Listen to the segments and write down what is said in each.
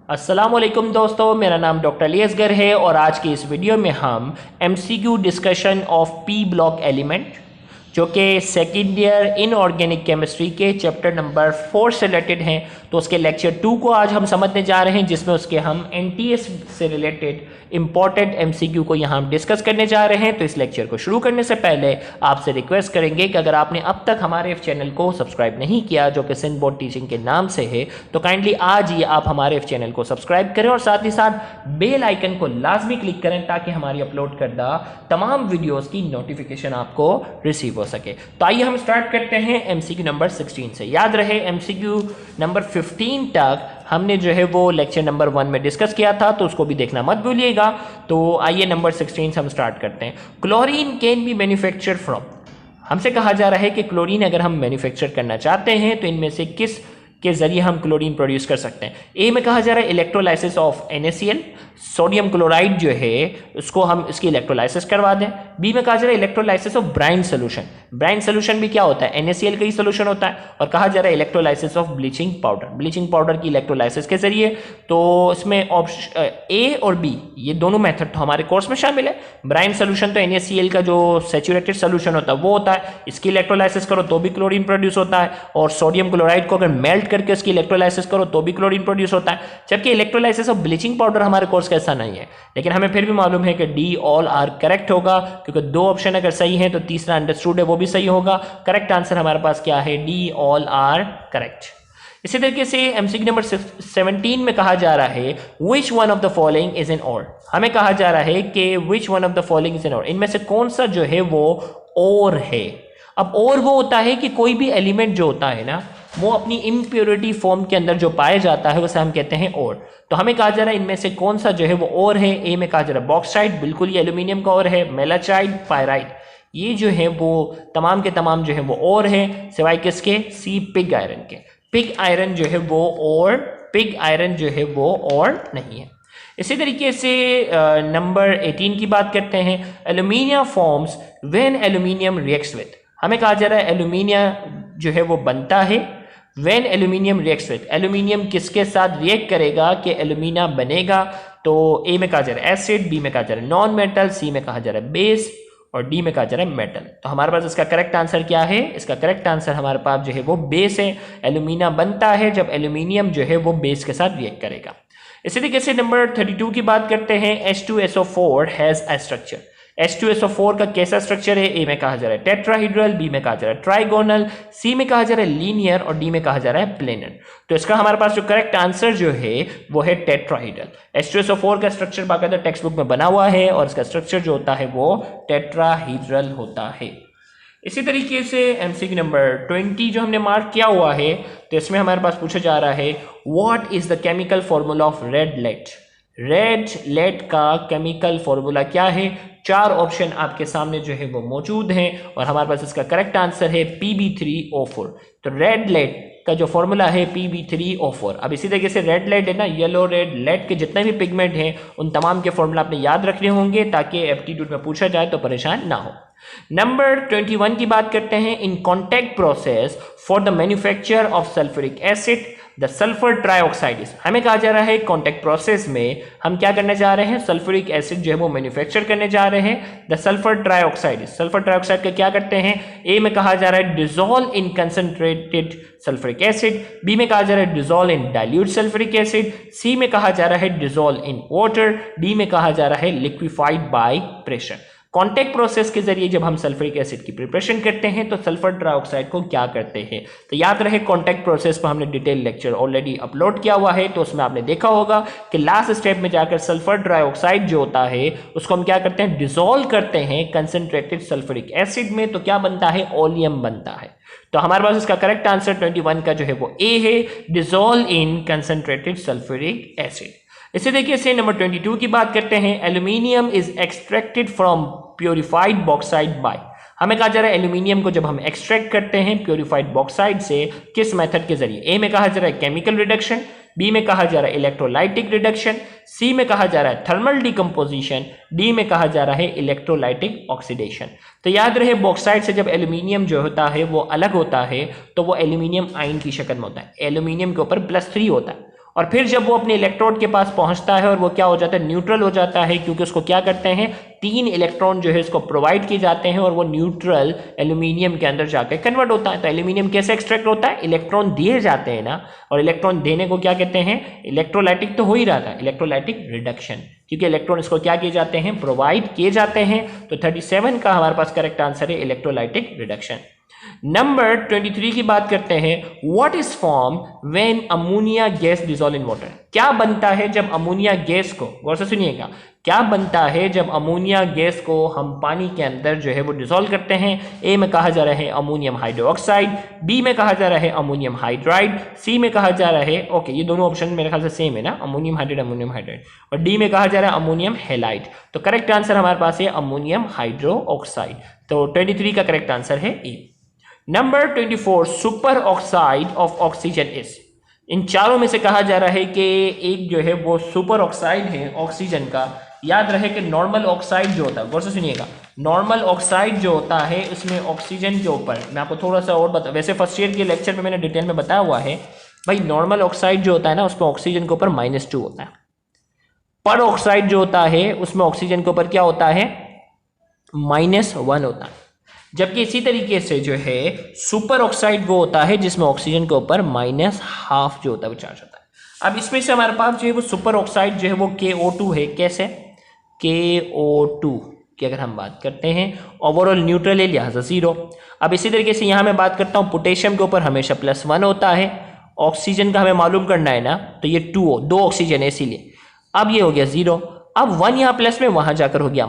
अस्सलामुअलैकुम दोस्तों, मेरा नाम डॉक्टर अली असगर है और आज की इस वीडियो में हम MCQ discussion of P block element जो कि सेकेंड ईयर इनऑर्गेनिक केमिस्ट्री के चैप्टर नंबर 4 से रिलेटेड हैं, तो उसके लेक्चर 2 को आज हम समझने जा रहे हैं, जिसमें उसके हम एनटीएस से रिलेटेड इंपॉर्टेंट एमसीक्यू को यहाँ हम डिस्कस करने जा रहे हैं। तो इस लेक्चर को शुरू करने से पहले आपसे रिक्वेस्ट करेंगे कि अगर आपने अब तक हमारे इस चैनल को सब्सक्राइब नहीं किया, जो कि सिंध बोर्ड टीचिंग के नाम से है, तो काइंडली आज ही आप हमारे इस चैनल को सब्सक्राइब करें और साथ ही साथ बेल आइकन को लाजमी क्लिक करें ताकि हमारी अपलोड करदा तमाम वीडियोस की नोटिफिकेशन आपको रिसीव हो सके। तो आइए हम स्टार्ट करते हैं एमसीक्यू नंबर 16 से। याद रहे एमसीक्यू नंबर 15 तक हमने जो है वो लेक्चर नंबर 1 में डिस्कस किया था, तो उसको भी देखना मत भूलिएगा। तो आइए नंबर 16 से हम स्टार्ट करते हैं। Chlorine can be manufactured from, हमसे कहा जा रहा है कि क्लोरीन अगर हम मैन्युफैक्चर करना चाहते हैं तो इनमें से किस के जरिए हम क्लोरीन प्रोड्यूस कर सकते हैं। ए में कहा जा रहा है electrolysis of NaCl, sodium chloride जो है उसको हम इसकी इलेक्ट्रोलाइसिस करवा दें। बी में कहा जा रहा है electrolysis of brine solution, brine solution भी क्या होता है, NaCl का ही सोल्यूशन होता है। और कहा जा रहा है electrolysis of bleaching powder, bleaching powder की इलेक्ट्रोलाइसिस के जरिए। तो इसमें ऑप्शन ए और बी ये दोनों मेथड तो हमारे कोर्स में शामिल है। ब्राइन सोल्यूशन तो NaCl का जो सैचुरेटेड सोल्यूशन होता है वो होता है, इसकी इलेक्ट्रोलाइसिस करो तो भी क्लोरीन प्रोड्यूस होता है। और सोडियम क्लोराइड को अगर मेल्ट करके उसकी इलेक्ट्रोलाइसिस करो तो भी क्लोरीन प्रोड्यूस होता है। जबकि इलेक्ट्रोलाइसिस ऑफ ब्लीचिंग पाउडर हमारे कोर्स का ऐसा नहीं है, लेकिन हमें फिर भी मालूम है कि डी ऑल आर करेक्ट होगा, क्योंकि दो ऑप्शन अगर सही है तो तीसरा अंडरस्टूड है वो भी सही होगा। करेक्ट आंसर हमारे पास क्या है, डी ऑल आर करेक्ट। इसी तरीके से एमसीक्यू नंबर 17 में कहा जा रहा है which one of the following is an और, हमें कहा जा रहा है कि which one of the following is an और, इनमें से कौन सा जो है वो और है। अब और वो होता है कि कोई भी एलिमेंट जो होता है ना वो अपनी इम्प्योरिटी फॉर्म के अंदर जो पाया जाता है उसे हम कहते हैं और। तो हमें कहा जा रहा है इनमें से कौन सा जो है वो और है। ए में कहा जा रहा है बॉक्साइट, बिल्कुल ये एल्यूमिनियम का और है। मेलाचाइड, पायराइट, ये जो है वो तमाम के तमाम जो है वो और है, सिवाय किसके, सी पिग आयरन के। पिग आयरन जो है वो और, पिग आयरन जो है वो और नहीं है। इसी तरीके से नंबर 18 की बात करते हैं। Aluminium forms when aluminium reacts with, हमें कहा जा रहा है एल्यूमिनियम जो है वो बनता है when aluminium reacts with, aluminium किसके साथ रिएक्ट करेगा कि एल्यूमिना बनेगा। तो ए में कहा जा रहा है एसिड, बी में कहा जा रहा है नॉन मेटल, सी में कहा जा रहा है बेस और डी में कहा जा रहा है मेटल। तो हमारे पास इसका करेक्ट आंसर क्या है, इसका करेक्ट आंसर हमारे पास जो है वो बेस है। एल्यूमिना बनता है जब एल्यूमिनियम जो है वो बेस के साथ रिएक्ट करेगा। इसी तरीके से नंबर 32 की बात करते हैं। H2SO4 has a structure, H2SO4 का कैसा स्ट्रक्चर है। ए में कहा जा रहा है टेट्राहीड्रल, बी में कहा जा रहा है ट्राइगोनल, सी में कहा जा रहा है लीनियर और डी में कहा जा रहा है प्लेनर। तो इसका हमारे पास जो करेक्ट आंसर जो है वो है टेट्राहीड्रल। H2SO4 का स्ट्रक्चर बाकायदा टेक्स्ट बुक में बना हुआ है और इसका स्ट्रक्चर जो होता है वो टेट्राहीड्रल होता है। इसी तरीके से एमसीक्यू नंबर 20 जो हमने मार्क किया हुआ है, तो इसमें हमारे पास पूछा जा रहा है what is the chemical formula of red lead. Red lead का केमिकल फॉर्मूला क्या है। 4 ऑप्शन आपके सामने जो है वो मौजूद हैं और हमारे पास इसका करेक्ट आंसर है Pb3O4। तो रेड लेड का जो फॉर्मूला है Pb3O4। अब इसी तरीके से रेड लेड है ना, येलो रेड लेड के जितने भी पिगमेंट हैं उन तमाम के फॉर्मूला आपने याद रखने होंगे ताकि एप्टीट्यूड में पूछा जाए तो परेशान ना हो। नंबर 21 की बात करते हैं। In contact process for the manufacture of sulphuric acid the sulphur trioxide, हमें कहा जा रहा है कॉन्टैक्ट प्रोसेस में हम क्या करने जा रहे हैं, सल्फ्यूरिक एसिड जो है वो मैन्युफैक्चर करने जा रहे हैं। The sulphur trioxide, sulphur trioxide का क्या करते हैं। ए में कहा जा रहा है dissolve in concentrated sulphuric acid, B में कहा जा रहा है dissolve in dilute sulphuric acid, C में कहा जा रहा है डिजोल्व इन वाटर, डी में कहा जा रहा है liquefied by pressure. Contact process के जरिए जब हम सल्फ्यूरिक एसिड की प्रिपरेशन करते हैं तो सल्फर ट्राइऑक्साइड को क्या करते हैं। तो याद रहे कॉन्टैक्ट प्रोसेस पर हमने डिटेल लेक्चर ऑलरेडी अपलोड किया हुआ है, तो उसमें आपने देखा होगा कि लास्ट स्टेप में जाकर सल्फर ट्राइऑक्साइड जो होता है उसको हम क्या करते हैं, डिसॉल्व करते हैं कंसंट्रेटेड सल्फ्यूरिक एसिड में। तो क्या बनता है, ओलियम बनता है। तो हमारे पास इसका करेक्ट आंसर 21 का जो है वो ए है, dissolve in concentrated sulphuric acid. इसी तरीके से नंबर 22 की बात करते हैं। Aluminium is extracted from purified bauxite by, हमें कहा जा रहा है एल्यूमिनियम को जब हम एक्सट्रैक्ट करते हैं प्योरीफाइड बॉक्साइड से किस मेथड के जरिए। ए में कहा जा रहा है केमिकल रिडक्शन, बी में कहा जा रहा है इलेक्ट्रोलाइटिक रिडक्शन, सी में कहा जा रहा है थर्मल डिकम्पोजिशन, डी में कहा जा रहा है इलेक्ट्रोलाइटिक ऑक्सीडेशन। तो याद रहे बॉक्साइड से जब एल्यूमिनियम जो होता है वो अलग होता है तो वो एल्यूमिनियम आयन की शक्ल में होता है, एल्यूमिनियम के ऊपर +3 होता है और फिर जब वो अपने इलेक्ट्रोड के पास पहुंचता है और वो क्या हो जाता है, न्यूट्रल हो जाता है, क्योंकि उसको क्या करते हैं, 3 इलेक्ट्रॉन जो है इसको प्रोवाइड किए जाते हैं और वो न्यूट्रल एल्यूमिनियम के अंदर जाकर कन्वर्ट होता है। तो एल्यूमिनियम कैसे एक्सट्रैक्ट होता है, इलेक्ट्रॉन दिए जाते हैं ना, और इलेक्ट्रॉन देने को क्या कहते हैं, इलेक्ट्रोलाइटिक तो हो ही रहा था, इलेक्ट्रोलाइटिक रिडक्शन, क्योंकि इलेक्ट्रॉन इसको क्या किए जाते हैं, प्रोवाइड किए जाते हैं। तो 37 का हमारे पास करेक्ट आंसर है इलेक्ट्रोलाइटिक रिडक्शन। नंबर 23 की बात करते हैं, what is form when ammonia gas dissolve in water. क्या बनता है जब अमोनिया गैस को, गौर से सुनिएगा, क्या बनता है जब अमोनिया गैस को हम पानी के अंदर जो है वो डिसॉल्व करते हैं। ए में कहा जा रहा है अमोनियम हाइड्रोक्साइड, बी में कहा जा रहा है अमोनियम हाइड्राइड, सी में कहा जा रहा है, ओके ये दोनों ऑप्शन मेरे ख्याल से सेम है ना, अमोनियम हाइड्राइड, और डी में कहा जा रहा है अमोनियम हैलाइड। तो करेक्ट आंसर हमारे पास है अमोनियम हाइड्रोक्साइड। तो 23 का करेक्ट आंसर है A. Number 24, super oxide of oxygen is. इन चारों में से कहा जा रहा है कि एक जो है वो सुपर ऑक्साइड है ऑक्सीजन का। याद रहे कि नॉर्मल ऑक्साइड जो होता है, गौर से सुनिएगा, नॉर्मल ऑक्साइड जो होता है उसमें ऑक्सीजन के ऊपर, मैं आपको थोड़ा सा और बता, वैसे फर्स्ट ईयर के लेक्चर में मैंने डिटेल में बताया हुआ है भाई, नॉर्मल ऑक्साइड जो होता है ना उसमें ऑक्सीजन के ऊपर -2 होता है। पर ऑक्साइड जो होता है उसमें ऑक्सीजन के ऊपर क्या होता है, -1 होता है। जबकि इसी तरीके से जो है सुपर ऑक्साइड वो होता है जिसमें ऑक्सीजन के ऊपर -½ जो होता है वो चार्ज होता है। अब इसमें से हमारे पास जो है वो सुपर ऑक्साइड जो है वो KO2 है। कैसे, KO2 की अगर हम बात करते हैं ओवरऑल न्यूट्रल है, लिहाजा 0। अब इसी तरीके से यहाँ मैं बात करता हूँ पोटेशियम के ऊपर हमेशा +1 होता है, ऑक्सीजन का हमें मालूम करना है ना, तो ये 2 ऑक्सीजन है इसीलिए। अब ये हो गया 0, अब 1 यहाँ प्लस में वहां जाकर हो गया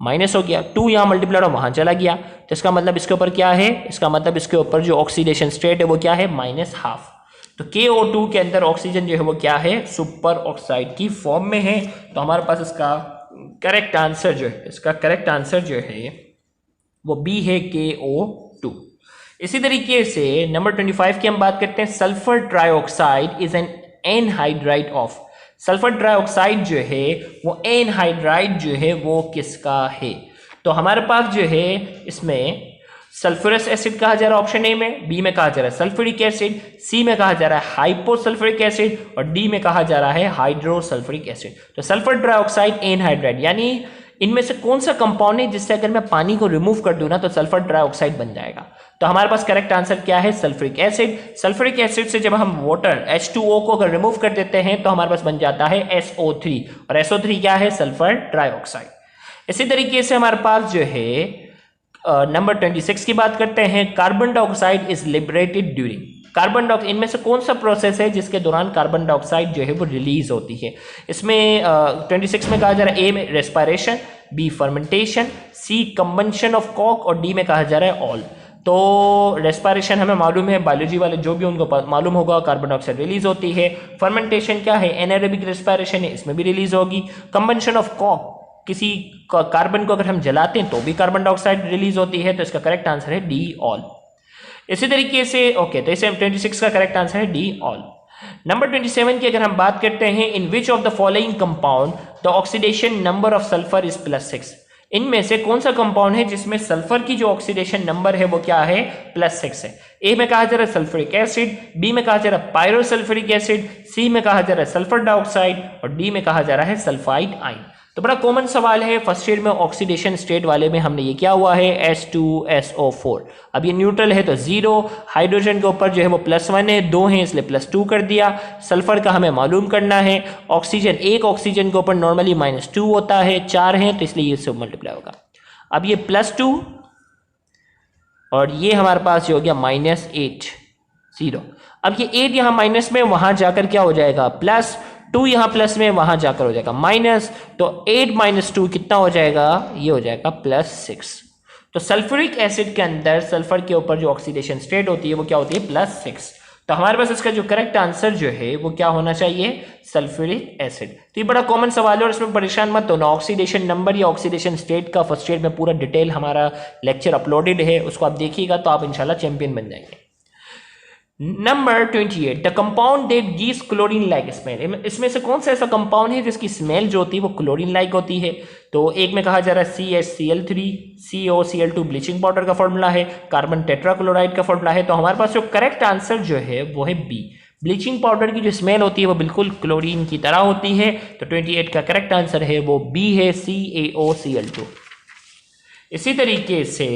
माइनस हो गया, 2 यहाँ मल्टीप्लाइड और वहां चला गया, तो इसका मतलब इसके ऊपर क्या है, इसका मतलब इसके ऊपर जो ऑक्सीडेशन स्टेट है वो क्या है, -½ तो KO2 के अंदर ऑक्सीजन जो है वो क्या है, सुपर ऑक्साइड की फॉर्म में है। तो हमारे पास इसका करेक्ट आंसर जो है, इसका करेक्ट आंसर जो है वो बी है, KO2। इसी तरीके से नंबर 25 की हम बात करते हैं, sulphur trioxide is an anhydride of. Sulphur trioxide जो है वो एनहाइड्राइड जो है वो किसका है। तो हमारे पास जो है इसमें सल्फ्यूरस एसिड कहा जा रहा है ऑप्शन ए में, बी में कहा जा रहा है सल्फ्यूरिक एसिड, सी में कहा जा रहा है हाइपोसल्फ्यूरिक एसिड और डी में कहा जा रहा है हाइड्रोसल्फ्यूरिक एसिड। तो सल्फर ट्राइऑक्साइड एनहाइड्राइड, यानी इनमें से कौन सा कंपाउंड है जिससे अगर मैं पानी को रिमूव कर दूं ना तो सल्फर ट्राइऑक्साइड बन जाएगा। तो हमारे पास करेक्ट आंसर क्या है, सल्फ्यूरिक एसिड। सल्फ्यूरिक एसिड से जब हम वाटर H2O को अगर रिमूव कर देते हैं तो हमारे पास बन जाता है SO3, और SO3 क्या है, सल्फर ट्राइऑक्साइड। इसी तरीके से हमारे पास जो है नंबर 26 की बात करते हैं, carbon dioxide is liberated during. Carbon dioxide, इनमें से कौन सा प्रोसेस है जिसके दौरान कार्बन डाइऑक्साइड जो है वो रिलीज होती है। इसमें 26 में कहा जा रहा है ए में respiration, B fermentation, C combustion of coke और डी में कहा जा रहा है ऑल। तो रेस्पिरेशन हमें मालूम है, बायोलॉजी वाले जो भी उनको मालूम होगा, कार्बन डाइऑक्साइड रिलीज होती है। फर्मेंटेशन क्या है, एनाएरोबिक रेस्पिरेशन है, इसमें भी रिलीज होगी। कंबंशन ऑफ कॉक, किसी कार्बन को अगर हम जलाते हैं तो भी कार्बन डाइऑक्साइड रिलीज होती है। तो इसका करेक्ट आंसर है डी ऑल। इसी तरीके से ओके, तो इसे 26 का करेक्ट आंसर है डी ऑल। नंबर 27 की अगर हम बात करते हैं, in which of the following compound the oxidation number of sulphur is +6। इनमें से कौन सा कंपाउंड है जिसमें सल्फर की जो ऑक्सीडेशन नंबर है वो क्या है, +6 है। ए में कहा जा रहा है सल्फ्यूरिक एसिड, बी में कहा जा रहा है पायरोसल्फ्यूरिक एसिड, सी में कहा जा रहा है सल्फर डाइऑक्साइड और डी में कहा जा रहा है सल्फाइड आयन। तो बड़ा कॉमन सवाल है, फर्स्ट ईयर में ऑक्सीडेशन स्टेट वाले में हमने ये क्या हुआ है, H2SO4। अब ये न्यूट्रल है तो 0, हाइड्रोजन के ऊपर जो है वो +1 है, 2 है इसलिए +2 कर दिया। सल्फर का हमें मालूम करना है, ऑक्सीजन, एक ऑक्सीजन के ऊपर नॉर्मली -2 होता है, 4 है तो इसलिए ये सब मल्टीप्लाई होगा। अब ये +2 और ये हमारे पास हो गया -8, 0। अब ये 8 यहाँ माइनस में, वहां जाकर क्या हो जाएगा, +2 यहाँ प्लस में, वहां जाकर हो जाएगा माइनस, तो 8 - 2 कितना हो जाएगा, ये हो जाएगा +6। तो सल्फ्यूरिक एसिड के अंदर सल्फर के ऊपर जो ऑक्सीडेशन स्टेट होती है वो क्या होती है, +6। तो हमारे पास इसका जो करेक्ट आंसर जो है वो क्या होना चाहिए, सल्फ्यूरिक एसिड। तो ये बड़ा कॉमन सवाल है और इसमें परेशान मत होना। ऑक्सीडेशन नंबर या ऑक्सीडेशन स्टेट का फर्स्ट ईयर में पूरा डिटेल हमारा लेक्चर अपलोडेड है, उसको आप देखिएगा तो आप इंशाल्लाह चैंपियन बन जाएंगे। Number 28, the compound that gives chlorine like smell. इसमें से कौन सा ऐसा कंपाउंड है जिसकी स्मेल जो होती है वो क्लोरीन लाइक होती है। तो एक में कहा जा रहा है CHCl3, COCl2 ब्लीचिंग पाउडर का फॉर्मूला है, कार्बन टेट्राक्लोराइड का फॉर्मूला है। तो हमारे पास जो करेक्ट आंसर जो है वो है बी, ब्लीचिंग पाउडर की जो स्मेल होती है वो बिल्कुल क्लोरीन की तरह होती है। तो 28 का करेक्ट आंसर है वो बी है, CaOCl2। इसी तरीके से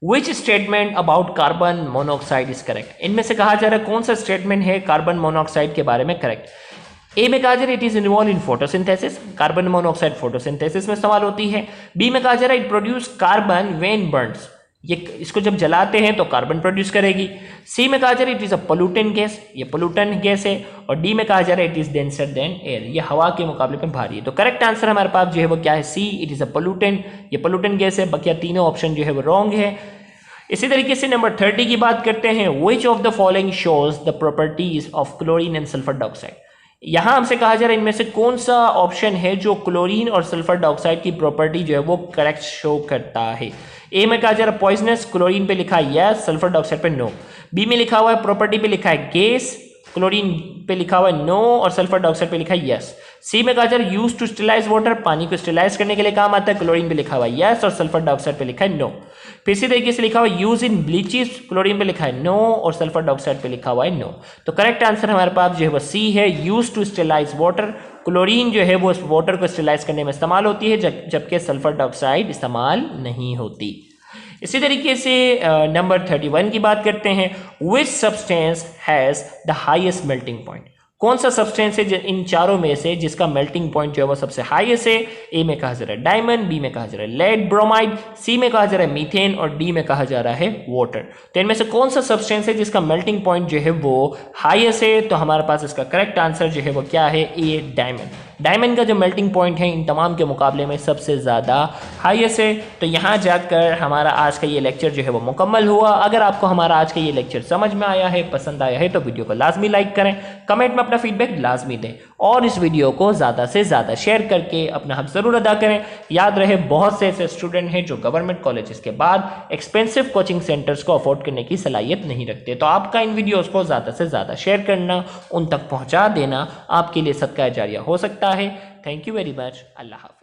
which statement about carbon monoxide is correct, इनमें से कहा जा रहा है कौन सा स्टेटमेंट है कार्बन मोनोऑक्साइड के बारे में करेक्ट। ए में कहा जा रहा है it is involve in photosynthesis, carbon monoxide photosynthesis में इस्तेमाल होती है। बी में कहा जा रहा है it produce carbon when Burns, ये इसको जब जलाते हैं तो कार्बन प्रोड्यूस करेगी। सी में कहा जा रहा है it is a pollutant gas, ये पोल्यूटेंट गैस है। और डी में कहा जा रहा है it is denser then air, ये हवा के मुकाबले में भारी है। तो करेक्ट आंसर हमारे पास जो है वो क्या है, सी, इट इज अ पोल्यूटेंट, ये पोल्यूटेंट गैस है। बकिया तीनों ऑप्शन जो है वो रॉन्ग है। इसी तरीके से नंबर 30 की बात करते हैं, विच of the following shows the properties of chlorine and sulphur dioxide. यहां हमसे कहा जा रहा है इनमें से कौन सा ऑप्शन है जो क्लोरीन और सल्फर डाइऑक्साइड की प्रॉपर्टी जो है वो करेक्ट शो करता है। ए में कहा जा रहा है पॉइजनस, क्लोरीन पे लिखा है यस, सल्फर डाइऑक्साइड पे नो। बी में लिखा हुआ है प्रॉपर्टी पे लिखा है गैस, क्लोरीन पे लिखा हुआ है नो और सल्फर डाइऑक्साइड पे लिखा है यस। सी में कहा जा रहा है यूज टू स्टेलाइज वाटर, पानी को स्टेलाइज करने के लिए काम आता है, क्लोरीन पे लिखा हुआ है यस और सल्फर डाइऑक्साइड पे लिखा है नो। फिर इसी तरीके से लिखा हुआ है यूज इन ब्लीचेस, क्लोरीन पे लिखा है नो और सल्फर डाइऑक्साइड पे लिखा हुआ है नो। तो करेक्ट आंसर हमारे पास जो है वो सी है, use to sterilise water. Chlorine जो है वो वाटर को स्टेलाइज करने में इस्तेमाल होती है, जबकि सल्फर डाइऑक्साइड इस्तेमाल नहीं होती। इसी तरीके से नंबर 31 की बात करते हैं, which substance has the highest melting point, कौन सा सब्सटेंस है इन चारों में से जिसका मेल्टिंग पॉइंट जो है वो सबसे हाईएस्ट है। ए में कहा जा रहा है डायमंड, बी में कहा जा रहा है लेड ब्रोमाइड, सी में कहा जा रहा है मीथेन और डी में कहा जा रहा है वाटर। तो इनमें से कौन सा सब्सटेंस है जिसका मेल्टिंग पॉइंट जो है वो हाईएस्ट है। तो हमारे पास इसका करेक्ट आंसर जो है वो क्या है, ए डायमंड। डायमंड का जो मेल्टिंग पॉइंट है इन तमाम के मुकाबले में सबसे ज़्यादा हाईएस्ट है। तो यहाँ जाकर हमारा आज का ये लेक्चर जो है वो मुकम्मल हुआ। अगर आपको हमारा आज का ये लेक्चर समझ में आया है, पसंद आया है, तो वीडियो को लाजमी लाइक करें, कमेंट में अपना फीडबैक लाजमी दें और इस वीडियो को ज़्यादा से ज़्यादा शेयर करके अपना हक ज़रूर अदा करें। याद रहे बहुत से ऐसे स्टूडेंट हैं जो गवर्नमेंट कॉलेजेस के बाद एक्सपेंसिव कोचिंग सेंटर्स को अफोर्ड करने की सलाहियत नहीं रखते। तो आपका इन वीडियोज़ को ज़्यादा से ज़्यादा शेयर करना, उन तक पहुँचा देना आपके लिए सदका जारिया हो सकता है। Thank you very much. अल्लाह हाफ़िज़।